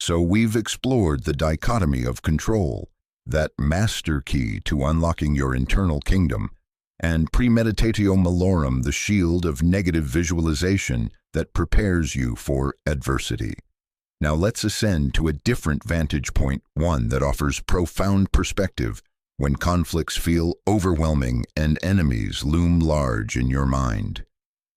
So we've explored the dichotomy of control, that master key to unlocking your internal kingdom, and premeditatio malorum, the shield of negative visualization that prepares you for adversity. Now let's ascend to a different vantage point, one that offers profound perspective when conflicts feel overwhelming and enemies loom large in your mind.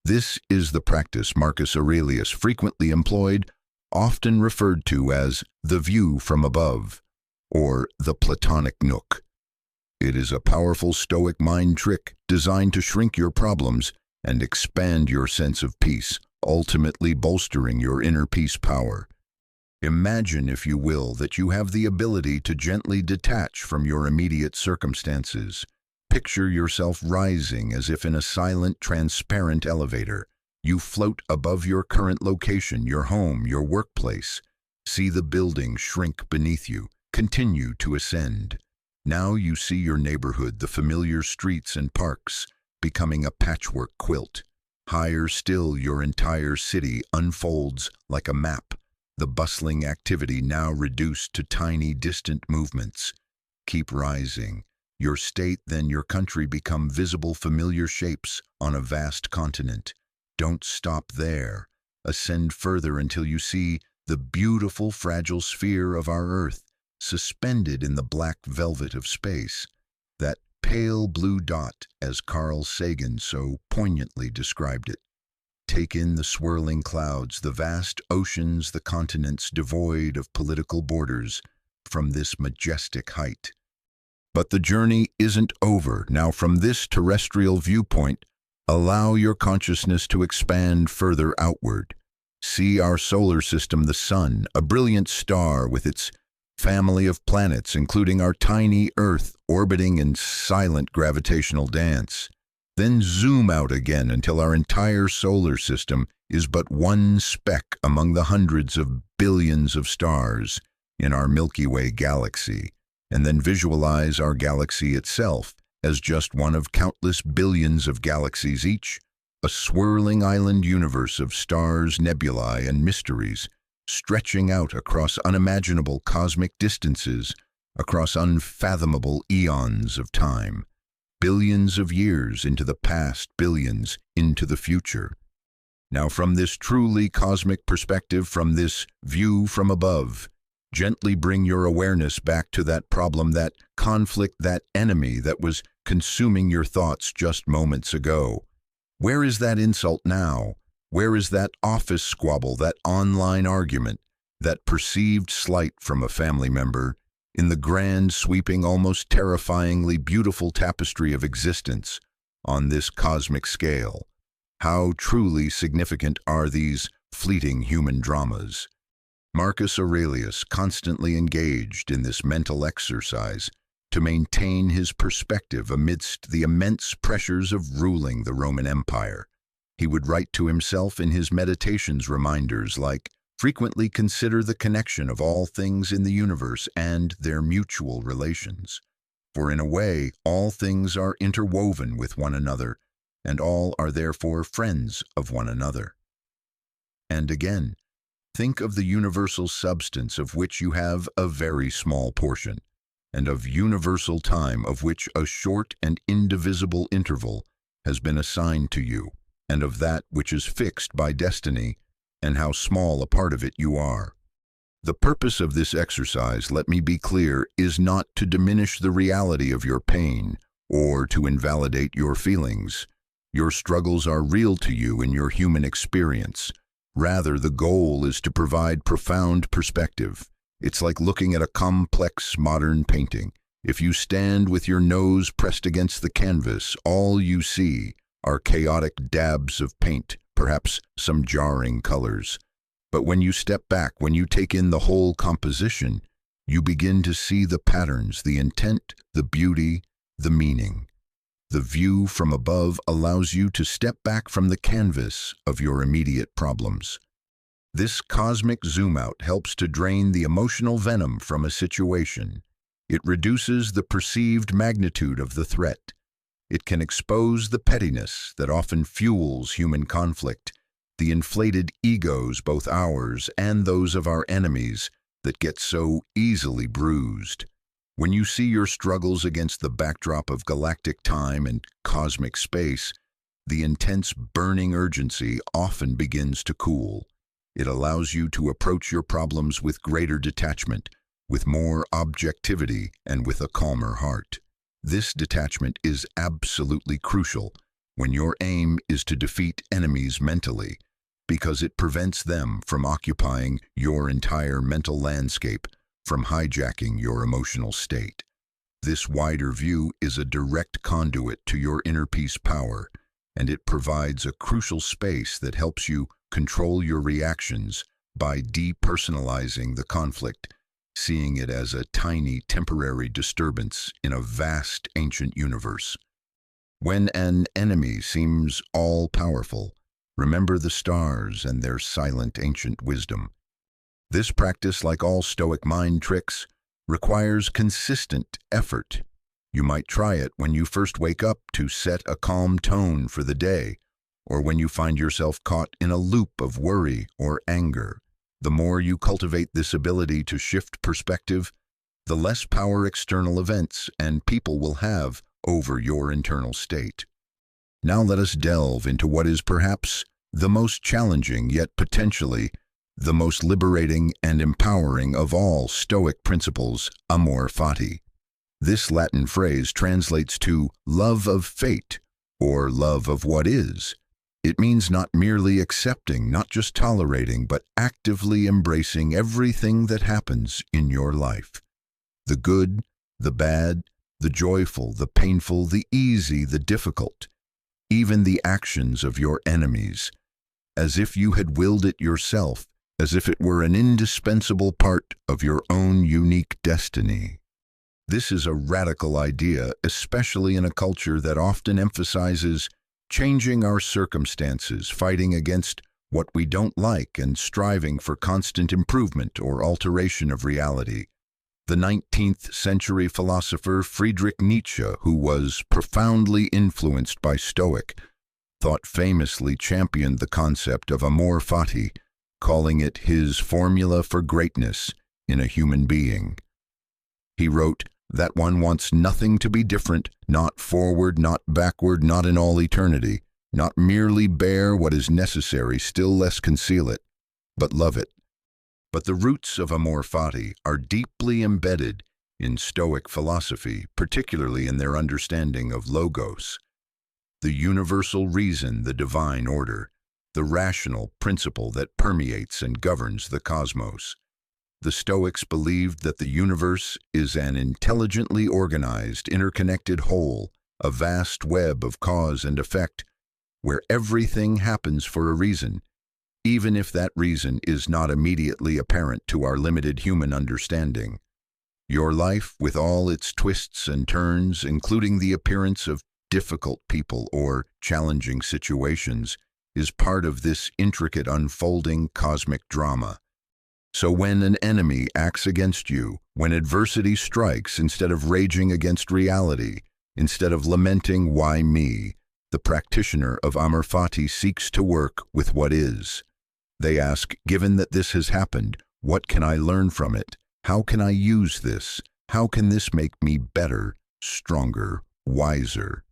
This is the practice Marcus Aurelius frequently employed, often referred to as the view from above, or the Platonic nook. It is a powerful Stoic mind trick designed to shrink your problems and expand your sense of peace, ultimately bolstering your inner peace power. Imagine, if you will, that you have the ability to gently detach from your immediate circumstances. Picture yourself rising as if in a silent, transparent elevator. You float above your current location, your home, your workplace. See the building shrink beneath you. Continue to ascend. Now you see your neighborhood, the familiar streets and parks, becoming a patchwork quilt. Higher still, your entire city unfolds like a map, the bustling activity now reduced to tiny, distant movements. Keep rising. Your state, then your country, become visible, familiar shapes on a vast continent. Don't stop there. Ascend further until you see the beautiful, fragile sphere of our Earth, suspended in the black velvet of space. That pale blue dot, as Carl Sagan so poignantly described it. Take in the swirling clouds, the vast oceans, the continents devoid of political borders from this majestic height. But the journey isn't over. Now, from this terrestrial viewpoint, allow your consciousness to expand further outward. See our solar system, the Sun, a brilliant star with its family of planets, including our tiny Earth, orbiting in silent gravitational dance. Then zoom out again until our entire solar system is but one speck among the hundreds of billions of stars in our Milky Way galaxy, and then visualize our galaxy itself as just one of countless billions of galaxies each, a swirling island universe of stars, nebulae, and mysteries, stretching out across unimaginable cosmic distances, across unfathomable eons of time. Billions of years into the past, billions into the future. Now, from this truly cosmic perspective, from this view from above, gently bring your awareness back to that problem, that conflict, that enemy that was consuming your thoughts just moments ago. Where is that insult now? Where is that office squabble, that online argument, that perceived slight from a family member? In the grand, sweeping, almost terrifyingly beautiful tapestry of existence on this cosmic scale, how truly significant are these fleeting human dramas? Marcus Aurelius constantly engaged in this mental exercise to maintain his perspective amidst the immense pressures of ruling the Roman Empire. He would write to himself in his meditations reminders like, frequently consider the connection of all things in the universe and their mutual relations. For in a way, all things are interwoven with one another, and all are therefore friends of one another. And again, think of the universal substance of which you have a very small portion, and of universal time of which a short and indivisible interval has been assigned to you, and of that which is fixed by destiny, and how small a part of it you are. The purpose of this exercise, let me be clear, is not to diminish the reality of your pain or to invalidate your feelings. Your struggles are real to you in your human experience. Rather, the goal is to provide profound perspective. It's like looking at a complex modern painting. If you stand with your nose pressed against the canvas, all you see are chaotic dabs of paint, perhaps some jarring colors. But when you step back, when you take in the whole composition, you begin to see the patterns, the intent, the beauty, the meaning. The view from above allows you to step back from the canvas of your immediate problems. This cosmic zoom-out helps to drain the emotional venom from a situation. It reduces the perceived magnitude of the threat. It can expose the pettiness that often fuels human conflict, the inflated egos, both ours and those of our enemies, that get so easily bruised. When you see your struggles against the backdrop of galactic time and cosmic space, the intense burning urgency often begins to cool. It allows you to approach your problems with greater detachment, with more objectivity, and with a calmer heart. This detachment is absolutely crucial when your aim is to defeat enemies mentally, because it prevents them from occupying your entire mental landscape, from hijacking your emotional state. This wider view is a direct conduit to your inner peace power, and it provides a crucial space that helps you control your reactions by depersonalizing the conflict, seeing it as a tiny temporary disturbance in a vast ancient universe. When an enemy seems all-powerful, remember the stars and their silent ancient wisdom. This practice, like all Stoic mind tricks, requires consistent effort. You might try it when you first wake up to set a calm tone for the day, or when you find yourself caught in a loop of worry or anger. The more you cultivate this ability to shift perspective, the less power external events and people will have over your internal state. Now let us delve into what is perhaps the most challenging, yet potentially the most liberating and empowering of all Stoic principles, amor fati. This Latin phrase translates to love of fate, or love of what is. It means not merely accepting, not just tolerating, but actively embracing everything that happens in your life. The good, the bad, the joyful, the painful, the easy, the difficult, even the actions of your enemies, as if you had willed it yourself, as if it were an indispensable part of your own unique destiny. This is a radical idea, especially in a culture that often emphasizes changing our circumstances, fighting against what we don't like, and striving for constant improvement or alteration of reality. The 19th century philosopher Friedrich Nietzsche, who was profoundly influenced by Stoic thought, famously championed the concept of amor fati, calling it his formula for greatness in a human being. He wrote that one wants nothing to be different, not forward, not backward, not in all eternity, not merely bear what is necessary, still less conceal it, but love it. But the roots of amor fati are deeply embedded in Stoic philosophy, particularly in their understanding of logos, the universal reason, the divine order, the rational principle that permeates and governs the cosmos. The Stoics believed that the universe is an intelligently organized, interconnected whole, a vast web of cause and effect, where everything happens for a reason, even if that reason is not immediately apparent to our limited human understanding. Your life, with all its twists and turns, including the appearance of difficult people or challenging situations, is part of this intricate unfolding cosmic drama. So when an enemy acts against you, when adversity strikes, instead of raging against reality, instead of lamenting "why me," the practitioner of amor fati seeks to work with what is. They ask, given that this has happened, what can I learn from it? How can I use this? How can this make me better, stronger, wiser?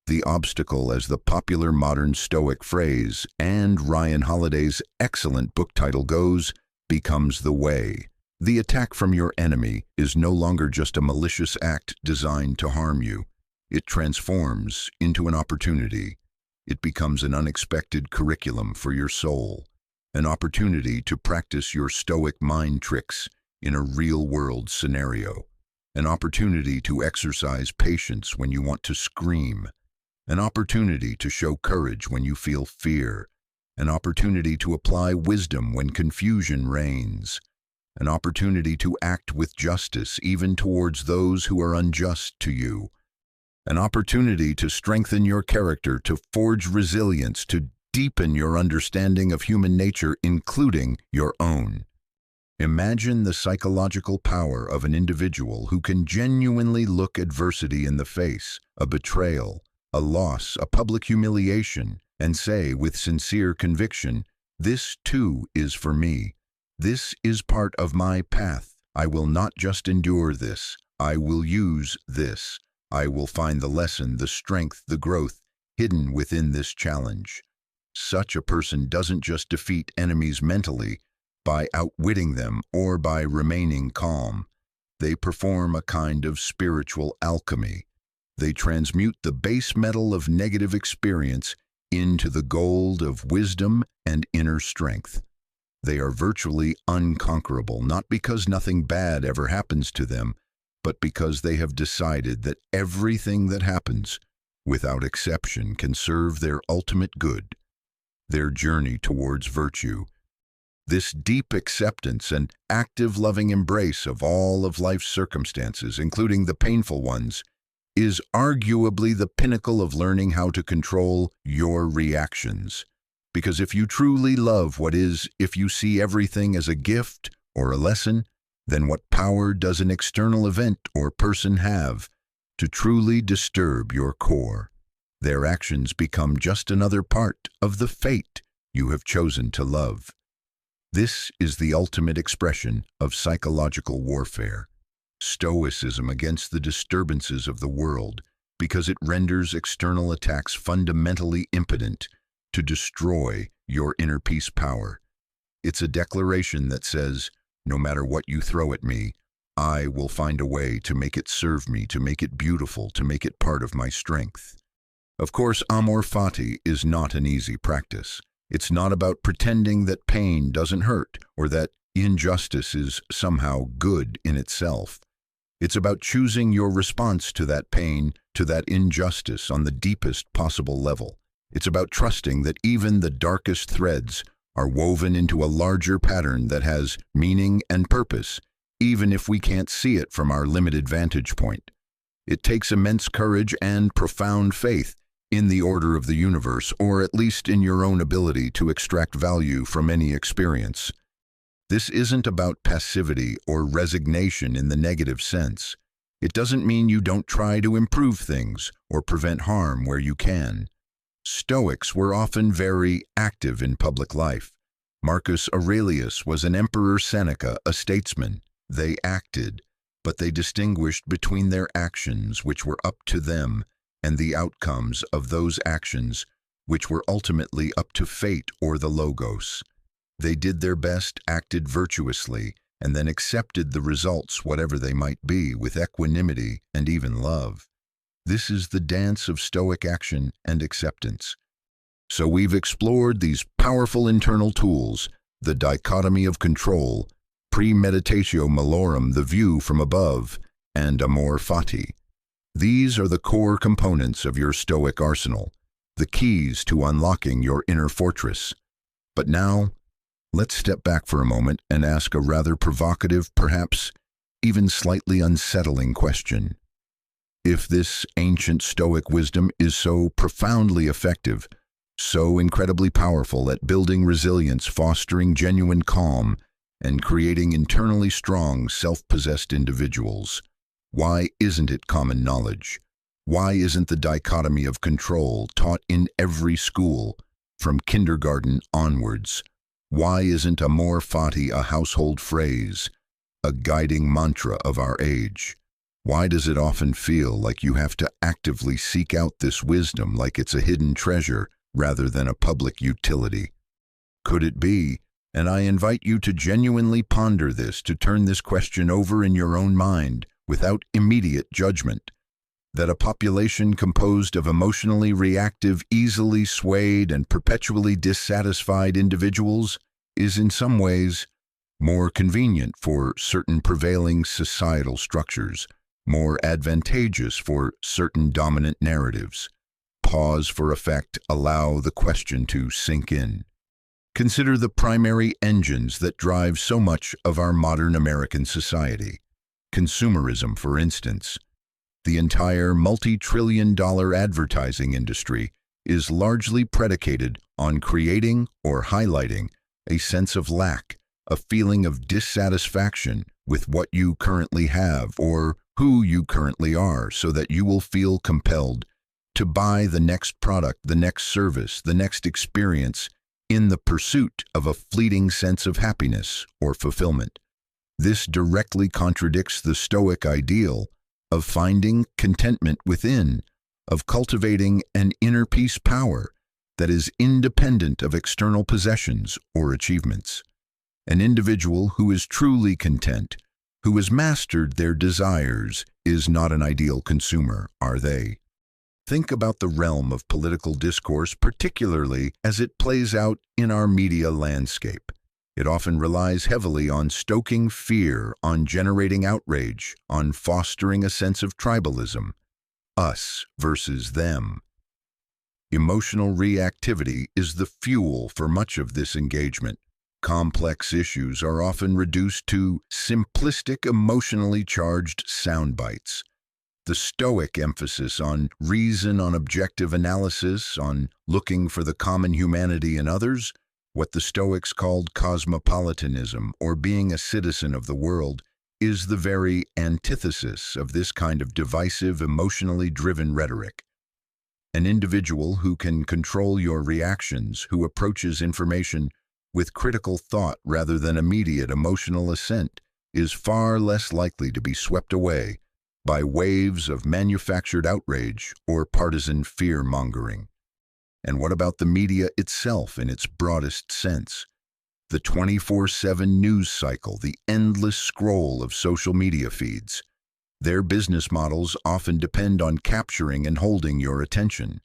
The obstacle, as the popular modern Stoic phrase and Ryan Holiday's excellent book title goes, becomes the way. The attack from your enemy is no longer just a malicious act designed to harm you. It transforms into an opportunity. It becomes an unexpected curriculum for your soul, an opportunity to practice your Stoic mind tricks in a real-world scenario, an opportunity to exercise patience when you want to scream, an opportunity to show courage when you feel fear, an opportunity to apply wisdom when confusion reigns, an opportunity to act with justice even towards those who are unjust to you, an opportunity to strengthen your character, to forge resilience, to deepen your understanding of human nature, including your own. Imagine the psychological power of an individual who can genuinely look adversity in the face, a betrayal, a loss, a public humiliation, and say with sincere conviction, "This too is for me. This is part of my path. I will not just endure this. I will use this. I will find the lesson, the strength, the growth hidden within this challenge. Such a person doesn't just defeat enemies mentally by outwitting them or by remaining calm. They perform a kind of spiritual alchemy. They transmute the base metal of negative experience into the gold of wisdom and inner strength. They are virtually unconquerable, not because nothing bad ever happens to them, but because they have decided that everything that happens, without exception, can serve their ultimate good, their journey towards virtue. This deep acceptance and active loving embrace of all of life's circumstances, including the painful ones, is arguably the pinnacle of learning how to control your reactions. Because if you truly love what is, if you see everything as a gift or a lesson, then what power does an external event or person have to truly disturb your core? Their actions become just another part of the fate you have chosen to love. This is the ultimate expression of psychological warfare, Stoicism against the disturbances of the world, because it renders external attacks fundamentally impotent to destroy your inner peace power. It's a declaration that says, no matter what you throw at me, I will find a way to make it serve me, to make it beautiful, to make it part of my strength. Of course, amor fati is not an easy practice. It's not about pretending that pain doesn't hurt or that injustice is somehow good in itself. It's about choosing your response to that pain, to that injustice on the deepest possible level. It's about trusting that even the darkest threads are woven into a larger pattern that has meaning and purpose, even if we can't see it from our limited vantage point. It takes immense courage and profound faith in the order of the universe, or at least in your own ability to extract value from any experience. This isn't about passivity or resignation in the negative sense. It doesn't mean you don't try to improve things or prevent harm where you can. Stoics were often very active in public life. Marcus Aurelius was an emperor, Seneca a statesman. They acted, but they distinguished between their actions, which were up to them, and the outcomes of those actions, which were ultimately up to fate or the logos. They did their best, acted virtuously, and then accepted the results, whatever they might be, with equanimity and even love. This is the dance of Stoic action and acceptance. So we've explored these powerful internal tools, the dichotomy of control, premeditatio malorum, the view from above, and amor fati. These are the core components of your Stoic arsenal, the keys to unlocking your inner fortress. But now, let's step back for a moment and ask a rather provocative, perhaps even slightly unsettling question. If this ancient Stoic wisdom is so profoundly effective, so incredibly powerful at building resilience, fostering genuine calm, and creating internally strong, self-possessed individuals, why isn't it common knowledge? Why isn't the dichotomy of control taught in every school, from kindergarten onwards? Why isn't amor fati a household phrase, a guiding mantra of our age? Why does it often feel like you have to actively seek out this wisdom like it's a hidden treasure rather than a public utility? Could it be, and I invite you to genuinely ponder this, to turn this question over in your own mind without immediate judgment, that a population composed of emotionally reactive, easily swayed, and perpetually dissatisfied individuals is in some ways more convenient for certain prevailing societal structures, more advantageous for certain dominant narratives? Pause for effect, allow the question to sink in. Consider the primary engines that drive so much of our modern American society. Consumerism, for instance. The entire multi-trillion-dollar advertising industry is largely predicated on creating or highlighting a sense of lack, a feeling of dissatisfaction with what you currently have or who you currently are, so that you will feel compelled to buy the next product, the next service, the next experience in the pursuit of a fleeting sense of happiness or fulfillment. This directly contradicts the Stoic ideal of finding contentment within, of cultivating an inner peace power that is independent of external possessions or achievements. An individual who is truly content, who has mastered their desires, is not an ideal consumer, are they? Think about the realm of political discourse, particularly as it plays out in our media landscape. It often relies heavily on stoking fear, on generating outrage, on fostering a sense of tribalism. Us versus them. Emotional reactivity is the fuel for much of this engagement. Complex issues are often reduced to simplistic, emotionally charged sound bites. The Stoic emphasis on reason, on objective analysis, on looking for the common humanity in others, what the Stoics called cosmopolitanism, or being a citizen of the world, is the very antithesis of this kind of divisive, emotionally driven rhetoric. An individual who can control your reactions, who approaches information with critical thought rather than immediate emotional assent, is far less likely to be swept away by waves of manufactured outrage or partisan fear-mongering. And what about the media itself in its broadest sense? The 24/7 news cycle, the endless scroll of social media feeds. Their business models often depend on capturing and holding your attention.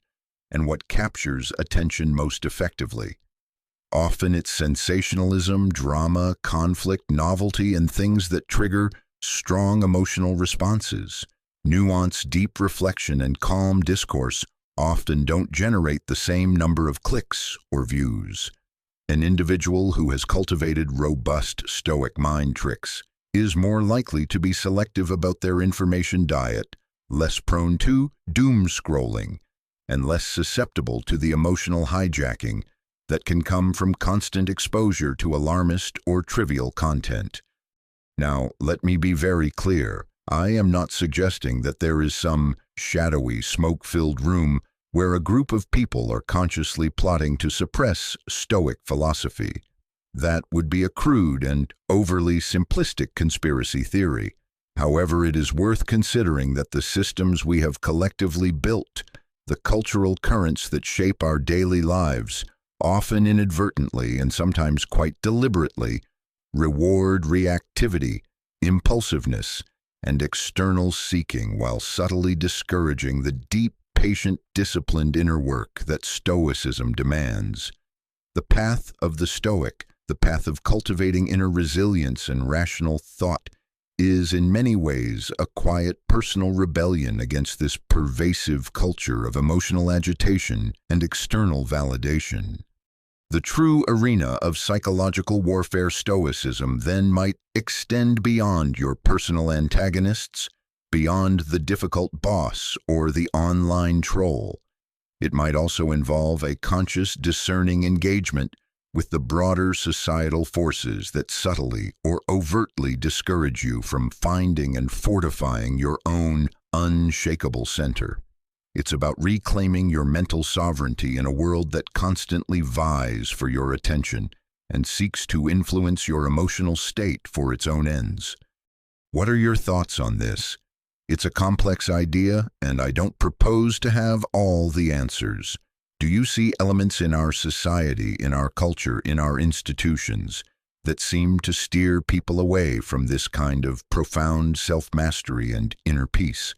And what captures attention most effectively? Often it's sensationalism, drama, conflict, novelty, and things that trigger strong emotional responses. Nuanced, deep reflection and calm discourse often don't generate the same number of clicks or views. An individual who has cultivated robust Stoic mind tricks is more likely to be selective about their information diet, less prone to doom scrolling, and less susceptible to the emotional hijacking that can come from constant exposure to alarmist or trivial content. Now, let me be very clear. I am not suggesting that there is some shadowy, smoke-filled room where a group of people are consciously plotting to suppress Stoic philosophy. That would be a crude and overly simplistic conspiracy theory. However, it is worth considering that the systems we have collectively built, the cultural currents that shape our daily lives, often inadvertently and sometimes quite deliberately, reward reactivity, impulsiveness, and external seeking while subtly discouraging the deep, patient, disciplined inner work that Stoicism demands. The path of the Stoic, the path of cultivating inner resilience and rational thought, is in many ways a quiet personal rebellion against this pervasive culture of emotional agitation and external validation. The true arena of psychological warfare Stoicism then might extend beyond your personal antagonists, beyond the difficult boss or the online troll. It might also involve a conscious, discerning engagement with the broader societal forces that subtly or overtly discourage you from finding and fortifying your own unshakable center. It's about reclaiming your mental sovereignty in a world that constantly vies for your attention and seeks to influence your emotional state for its own ends. What are your thoughts on this? It's a complex idea, and I don't propose to have all the answers. Do you see elements in our society, in our culture, in our institutions that seem to steer people away from this kind of profound self-mastery and inner peace?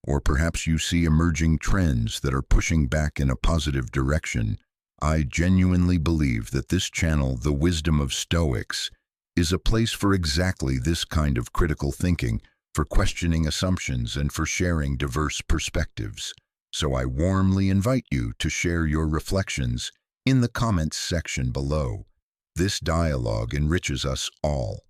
Or perhaps you see emerging trends that are pushing back in a positive direction. I genuinely believe that this channel, The Wisdom of Stoics, is a place for exactly this kind of critical thinking, for questioning assumptions and for sharing diverse perspectives. So I warmly invite you to share your reflections in the comments section below. This dialogue enriches us all.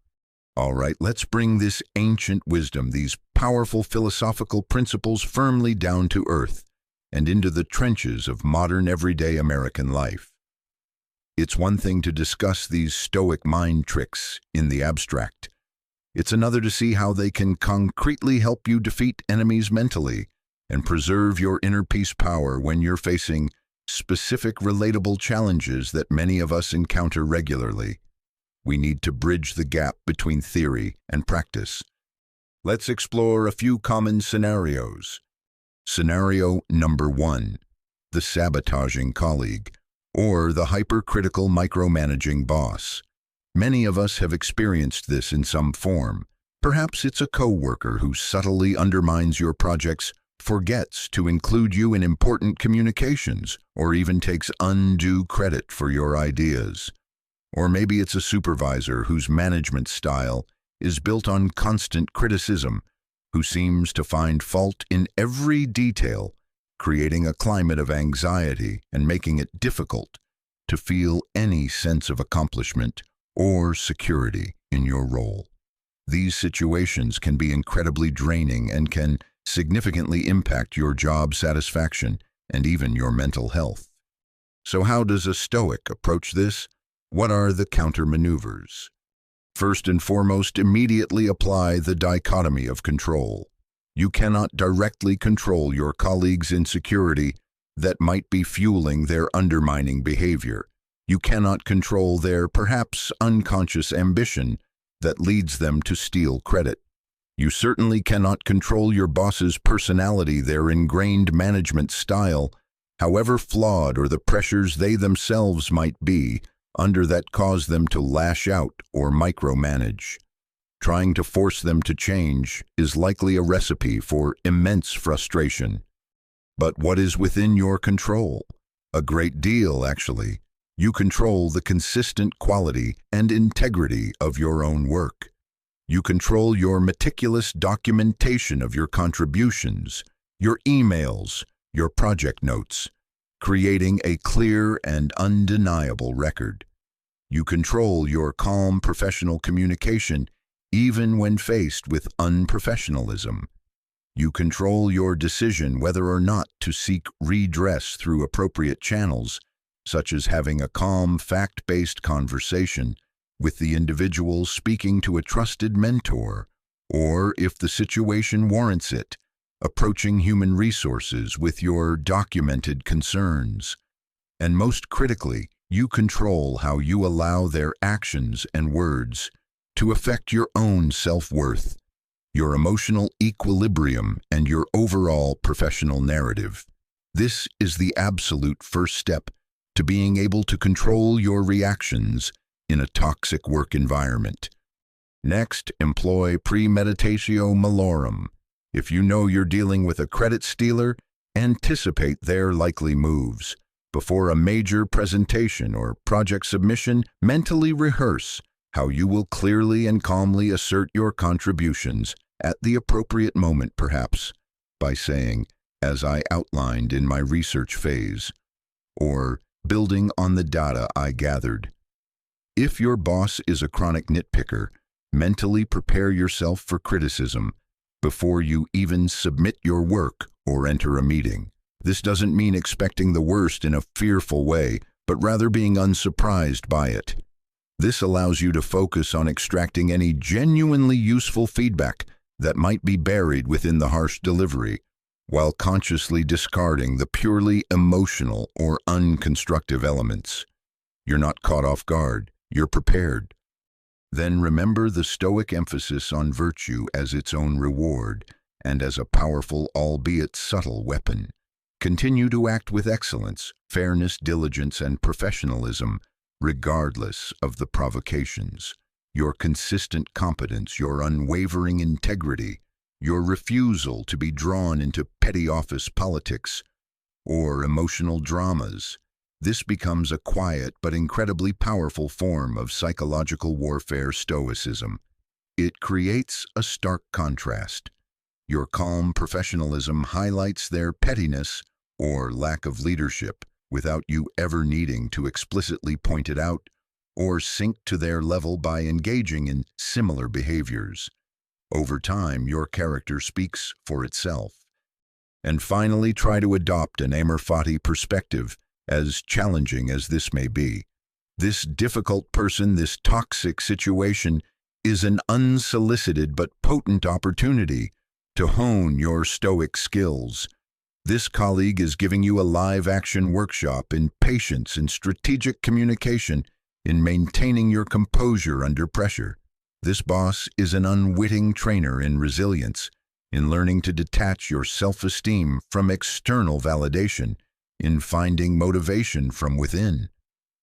All right, let's bring this ancient wisdom, these powerful philosophical principles firmly down to earth and into the trenches of modern everyday American life. It's one thing to discuss these Stoic mind tricks in the abstract. It's another to see how they can concretely help you defeat enemies mentally and preserve your inner peace power when you're facing specific, relatable challenges that many of us encounter regularly. We need to bridge the gap between theory and practice. Let's explore a few common scenarios. Scenario number 1, the sabotaging colleague, or the hypercritical micromanaging boss. Many of us have experienced this in some form. Perhaps it's a coworker who subtly undermines your projects, forgets to include you in important communications, or even takes undue credit for your ideas. Or maybe it's a supervisor whose management style is built on constant criticism, who seems to find fault in every detail, creating a climate of anxiety and making it difficult to feel any sense of accomplishment or security in your role. These situations can be incredibly draining and can significantly impact your job satisfaction and even your mental health. So how does a Stoic approach this? What are the counter-maneuvers? First and foremost, immediately apply the dichotomy of control. You cannot directly control your colleagues' insecurity that might be fueling their undermining behavior. You cannot control their perhaps unconscious ambition that leads them to steal credit. You certainly cannot control your boss's personality, their ingrained management style, however flawed, or the pressures they themselves might be under that cause them to lash out or micromanage. Trying to force them to change is likely a recipe for immense frustration. But what is within your control? A great deal, actually. You control the consistent quality and integrity of your own work. You control your meticulous documentation of your contributions, your emails, your project notes, creating a clear and undeniable record. You control your calm professional communication even when faced with unprofessionalism. You control your decision whether or not to seek redress through appropriate channels, such as having a calm, fact-based conversation with the individual, speaking to a trusted mentor, or, if the situation warrants it, approaching human resources with your documented concerns. And most critically, you control how you allow their actions and words to affect your own self-worth, your emotional equilibrium, and your overall professional narrative. This is the absolute first step to being able to control your reactions in a toxic work environment. Next, employ premeditatio malorum. If you know you're dealing with a credit stealer, anticipate their likely moves. Before a major presentation or project submission, mentally rehearse how you will clearly and calmly assert your contributions at the appropriate moment, perhaps by saying, "as I outlined in my research phase," or "building on the data I gathered." If your boss is a chronic nitpicker, mentally prepare yourself for criticism before you even submit your work or enter a meeting. This doesn't mean expecting the worst in a fearful way, but rather being unsurprised by it. This allows you to focus on extracting any genuinely useful feedback that might be buried within the harsh delivery, while consciously discarding the purely emotional or unconstructive elements. You're not caught off guard, you're prepared. Then remember the Stoic emphasis on virtue as its own reward and as a powerful, albeit subtle, weapon. Continue to act with excellence, fairness, diligence, and professionalism, regardless of the provocations. Your consistent competence, your unwavering integrity, your refusal to be drawn into petty office politics or emotional dramas. This becomes a quiet but incredibly powerful form of psychological warfare Stoicism. It creates a stark contrast. Your calm professionalism highlights their pettiness or lack of leadership without you ever needing to explicitly point it out or sink to their level by engaging in similar behaviors. Over time, your character speaks for itself. And finally, try to adopt an amor fati perspective, as challenging as this may be. This difficult person, this toxic situation, is an unsolicited but potent opportunity to hone your Stoic skills. This colleague is giving you a live action workshop in patience and strategic communication in maintaining your composure under pressure. This boss is an unwitting trainer in resilience, in learning to detach your self-esteem from external validation, in finding motivation from within.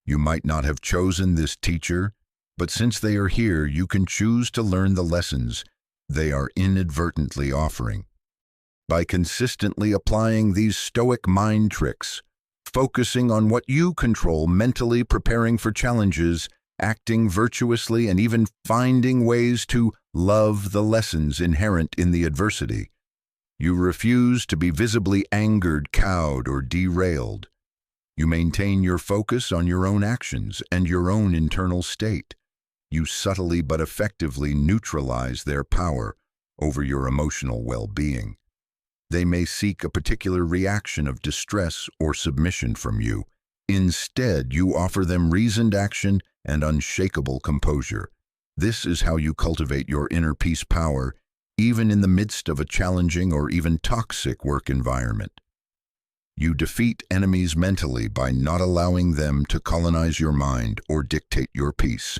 You might not have chosen this teacher, but since they are here, you can choose to learn the lessons they are inadvertently offering. By consistently applying these Stoic mind tricks, focusing on what you control, mentally preparing for challenges, acting virtuously, and even finding ways to love the lessons inherent in the adversity, you refuse to be visibly angered, cowed, or derailed. You maintain your focus on your own actions and your own internal state. You subtly but effectively neutralize their power over your emotional well-being. They may seek a particular reaction of distress or submission from you. Instead, you offer them reasoned action and unshakable composure. This is how you cultivate your inner peace power, even in the midst of a challenging or even toxic work environment. You defeat enemies mentally by not allowing them to colonize your mind or dictate your peace.